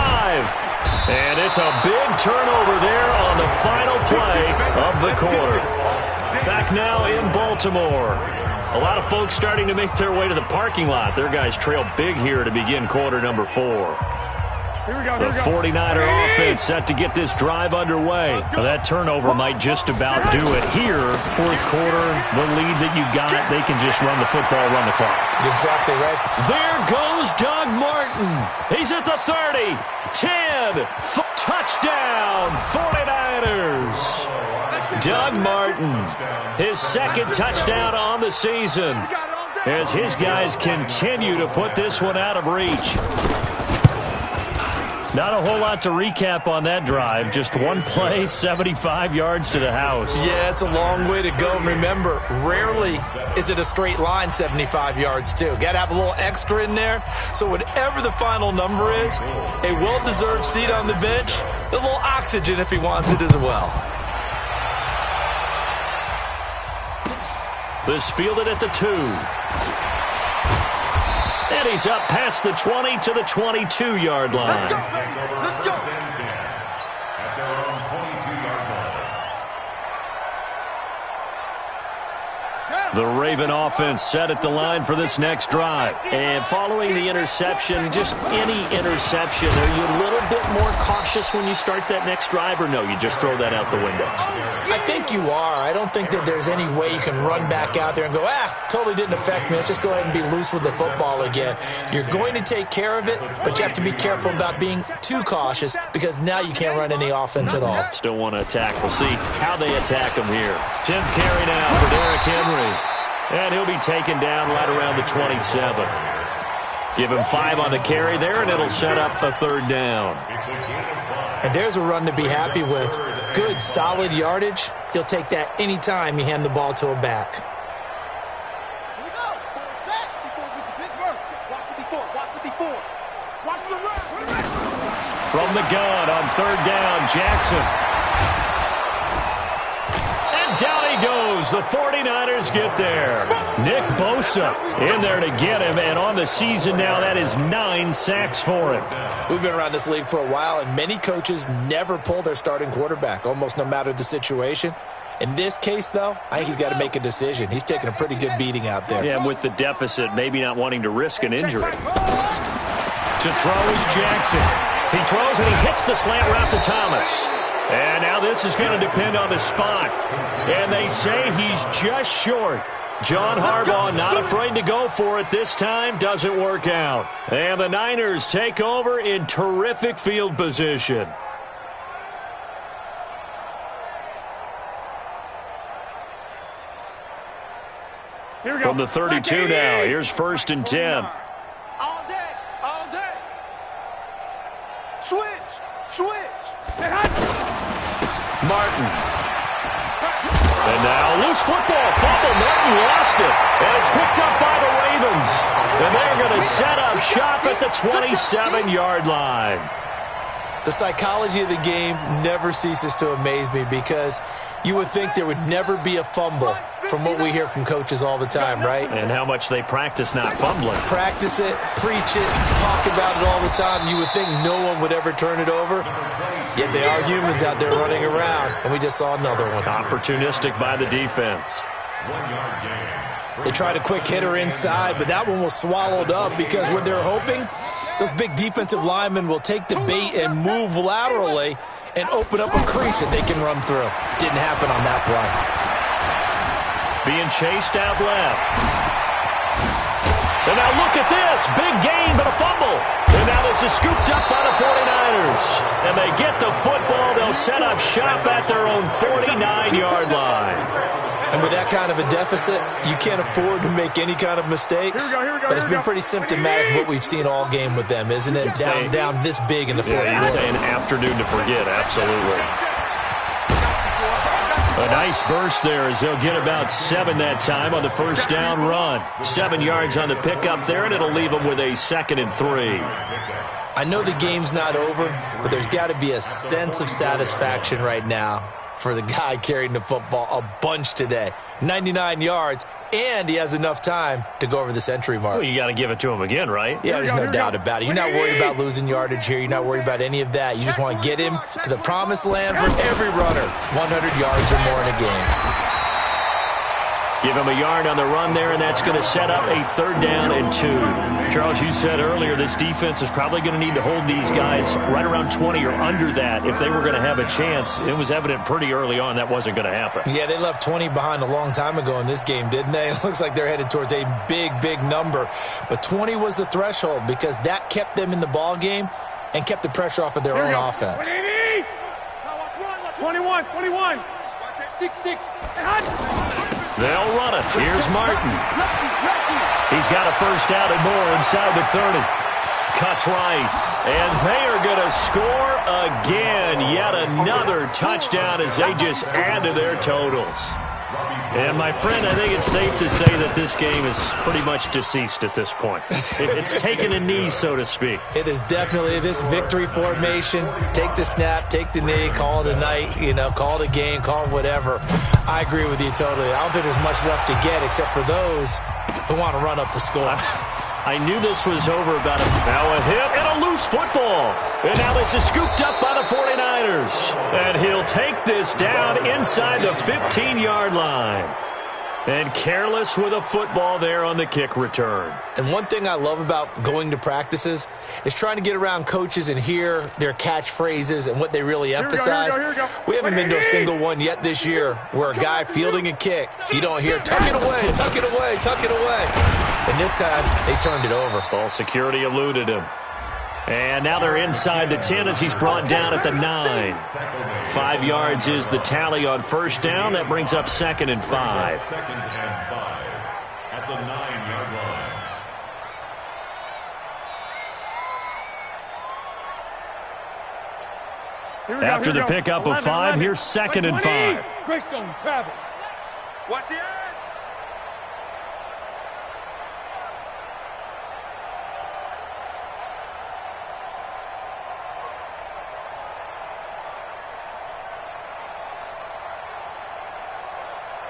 And it's a big turnover there on the final play of the quarter. Back now in Baltimore. A lot of folks starting to make their way to the parking lot. Their guys trail big here to begin quarter number 4. The 49er offense set to get this drive underway. Now that turnover might just about do it here. 4th quarter, the lead that you've got, they can just run the football, run the clock. Exactly right. There goes Doug Martin. He's at the 30, 10, touchdown, 49ers. Doug Martin, his 2nd touchdown on the season, as his guys continue to put this one out of reach. Not a whole lot to recap on that drive. Just one play, 75 yards to the house. Yeah, it's a long way to go. Remember, rarely is it a straight line 75 yards, too. Got to have a little extra in there. So whatever the final number is, a well-deserved seat on the bench, a little oxygen if he wants it as well. This fielded at the 2. And he's up past the 20 to the 22-yard line. Let's go. At their own 22-yard line. The Raven offense set at the line for this next drive. And following the interception, just any interception, are you a little bit more cautious when you start that next drive, or no, you just throw that out the window? I think you are. I don't think that there's any way you can run back out there and go, totally didn't affect me. Let's just go ahead and be loose with the football again. You're going to take care of it, but you have to be careful about being too cautious because now you can't run any offense at all. Still want to attack. We'll see how they attack them here. 10th carry now for Derrick Henry. And he'll be taken down right around the 27. Give him 5 on the carry there, and it'll set up a 3rd down. And there's a run to be happy with. Good, solid yardage. He'll take that anytime you hand the ball to a back. Here we go. Set. Pittsburgh. Watch the 4. Watch the run. From the gun on 3rd down, Jackson. And down he goes. The 49ers get there. Nick Bosa in there to get him. And on the season now, that is 9 sacks for him. We've been around this league for a while, and many coaches never pull their starting quarterback, almost no matter the situation. In this case, though, I think he's got to make a decision. He's taking a pretty good beating out there. Yeah, with the deficit, maybe not wanting to risk an injury. To throw is Jackson. He throws and he hits the slant route to Thomas. And now this is going to depend on the spot. And they say he's just short. John Harbaugh not afraid to go for it this time. Doesn't work out. And the Niners take over in terrific field position. Here we go. From the 32 now. Here's 1st and 10. All day. Switch. Martin. And now loose football. Fumble. Martin lost it. And it's picked up by the Ravens. And they're going to set up shop at the 27-yard line. The psychology of the game never ceases to amaze me because you would think there would never be a fumble from what we hear from coaches all the time, right? And how much they practice not fumbling. Practice it, preach it, talk about it all the time. You would think no one would ever turn it over. Yet they are humans out there running around, and we just saw another one. Opportunistic by the defense. 1-yard gain. They tried a quick hitter inside, but that one was swallowed up because what they're hoping, those big defensive linemen will take the bait and move laterally and open up a crease that they can run through. Didn't happen on that play. Being chased out left. And now look at this. Big gain, but a fumble. And now this is scooped up by the 49ers. And they get the football. They'll set up shop at their own 49-yard line. And with that kind of a deficit, you can't afford to make any kind of mistakes. But it's been pretty symptomatic of what we've seen all game with them, isn't it? Down this big in the fourth quarter. You're saying afternoon to forget, absolutely. A nice burst there as they'll get about 7 that time on the 1st down run. 7 yards on the pickup there, and it'll leave them with a 2nd and 3. I know the game's not over, but there's got to be a sense of satisfaction right now for the guy carrying the football a bunch today. 99 yards, and he has enough time to go over the century mark. Well, you got to give it to him again, right? Yeah, there's no doubt about it. You're not worried about losing yardage here. You're not worried about any of that. You just want to get him to the promised land for every runner. 100 yards or more in a game. Give him a yard on the run there, and that's going to set up a 3rd down and 2. Charles, you said earlier this defense is probably going to need to hold these guys right around 20 or under that if they were going to have a chance. It was evident pretty early on that wasn't going to happen. Yeah, they left 20 behind a long time ago in this game, didn't they? It looks like they're headed towards a big number. But 20 was the threshold because that kept them in the ball game and kept the pressure off of their own offense. 21. 6-6. They'll run it. Here's Martin. He's got a 1st down and more inside the 30. Cuts right. And they are going to score again. Yet another touchdown as they just add to their totals. And, my friend, I think it's safe to say that this game is pretty much deceased at this point. It's taken a knee, so to speak. It is definitely this victory formation. Take the snap, take the knee, call it a night, call it a game, call it whatever. I agree with you totally. I don't think there's much left to get except for those who want to run up the score. I knew this was over about now a hit and a loose football. And now this is scooped up by the 49ers. And he'll take this down inside the 15-yard line. And careless with a football there on the kick return. And one thing I love about going to practices is trying to get around coaches and hear their catchphrases and what they really emphasize. Here we go. We haven't been to a single one yet this year where a guy fielding a kick, you don't hear, tuck it away, tuck it away, tuck it away. And this time, they turned it over. Ball security eluded him. And now they're inside the 10 as he's brought down at the 9. 5 yards is the tally on 1st down. That brings up 2nd and 5. the 9-yard line. After the pickup of 5, here's 2nd and 5. Greystone travel. Watch the end.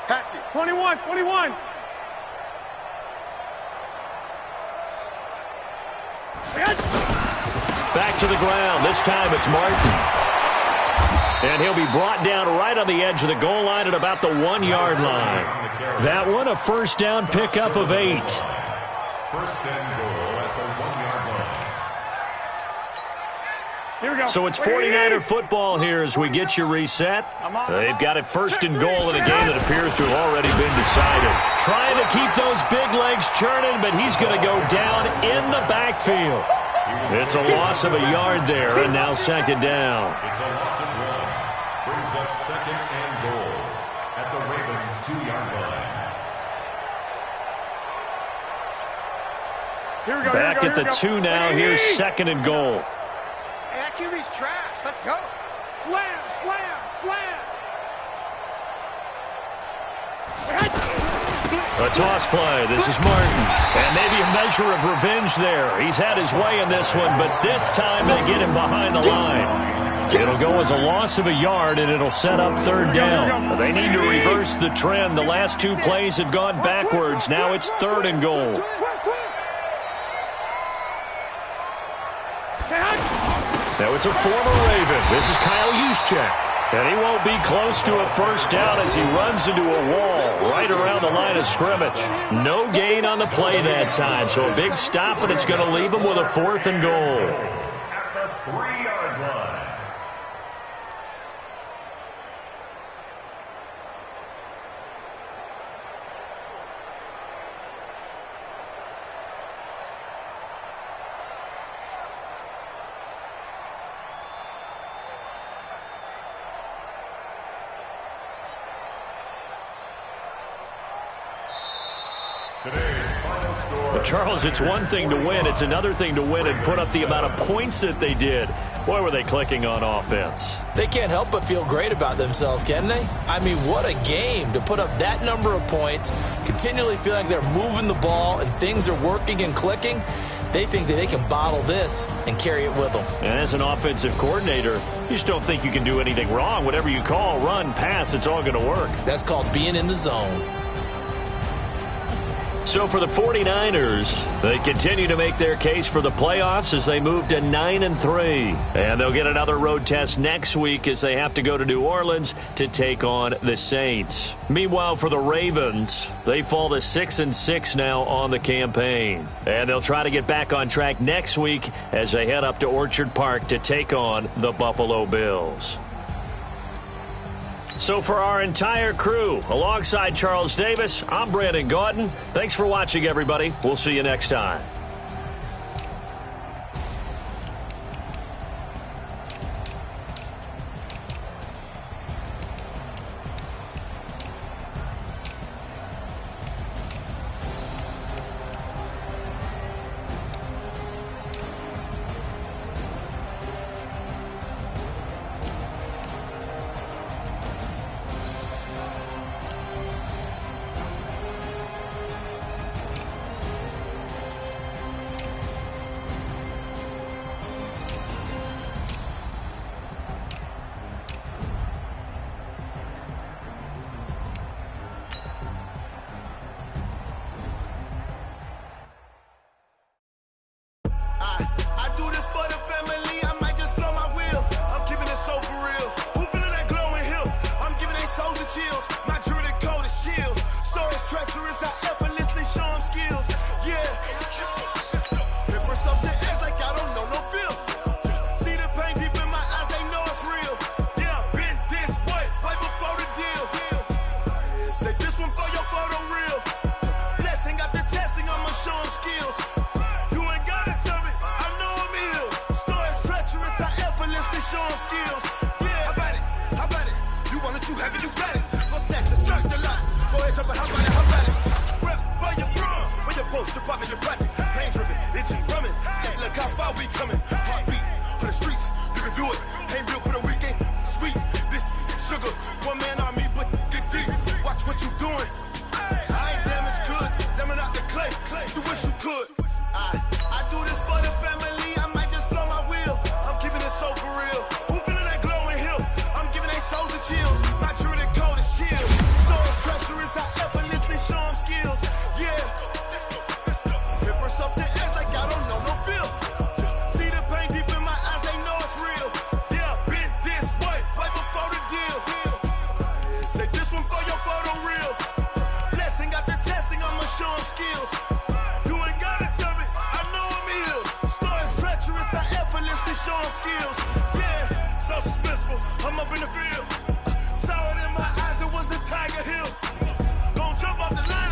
Patchy. 21. Back to the ground. This time it's Martin. And he'll be brought down right on the edge of the goal line at about the 1-yard line. That one, a first down pickup of 8. First and goal at the 1-yard line. Here we go. So it's 49er football here as we get you reset. They've got it first and goal in a game that appears to have already been decided. Trying to keep those big legs churning, but he's going to go down in the backfield. It's a loss of a yard there, and now 2nd down. It's a loss of 1. Brings up 2nd and goal at the Ravens' 2-yard line. Here we go. Back at the 2 now. Here's 2nd and goal. Hey, that QB's trash. Let's go. Slam. A toss play. This is Martin. And maybe a measure of revenge there. He's had his way in this one, but this time they get him behind the line. It'll go as a loss of a yard, and it'll set up 3rd down. They need to reverse the trend. The last 2 plays have gone backwards. Now it's 3rd and goal. Now it's a former Raven. This is Kyle Juszczyk. And he won't be close to a first down as he runs into a wall right around the line of scrimmage. No gain on the play that time, so a big stop, and it's going to leave him with a 4th and goal. At the 3-yard line. But Charles, it's one thing to win. It's another thing to win and put up the amount of points that they did. Boy, were they clicking on offense. They can't help but feel great about themselves, can they? I mean, what a game to put up that number of points, continually feel like they're moving the ball and things are working and clicking. They think that they can bottle this and carry it with them. And as an offensive coordinator, you just don't think you can do anything wrong. Whatever you call, run, pass, it's all going to work. That's called being in the zone. So for the 49ers, they continue to make their case for the playoffs as they move to 9-3. And they'll get another road test next week as they have to go to New Orleans to take on the Saints. Meanwhile, for the Ravens, they fall to 6-6 now on the campaign. And they'll try to get back on track next week as they head up to Orchard Park to take on the Buffalo Bills. So for our entire crew, alongside Charles Davis, I'm Brandon Gaudin. Thanks for watching, everybody. We'll see you next time. Chills, my jewelry coat is chill. Storage treacherous, I effortlessly show them skills. Yeah, paper stuff that acts like I don't know no bill. See the pain deep in my eyes, they know it's real. Yeah, been this way, way before the deal. Say this one for your photo real. Blessing after testing, I'ma show them skills. You ain't gotta tell me, I know I'm ill. Storage treacherous, I effortlessly show them skills. Yeah, how about it? How about it? You want it, you have it, you got it. Go snatch it, skirt the lot. Go ahead, jump it, how about it? Rep for your bro. for your post, you're popping your projects. Pain driven, itching, drumming. Hey, look how far we coming. Heartbeat on the streets, you can do it. Ain't built for the weekend. Sweet, this sugar, one man army, but get deep. Watch what you doing. I ain't damaged goods, damn it out the clay. You wish you could. I do this for the family. I might just blow my wheel. I'm keeping it so for real. Who feeling that glowing hill? I'm giving they souls the chills. My true the cold is chill. Storms treacherous, I effortlessly show them skills. Yeah. It burst off the edge like I don't know no feel. See the pain deep in my eyes, they know it's real. Yeah, been this way, right before the deal. Say this one for your photo reel. Blessing after testing, I'ma show them skills. You ain't gotta tell me, I know I'm ill. Storms treacherous, I effortlessly show them skills. Yeah, so suspenseful, I'm up in the field. Saw it in my eyes, it was the Tiger Hill. Gon' jump off the line.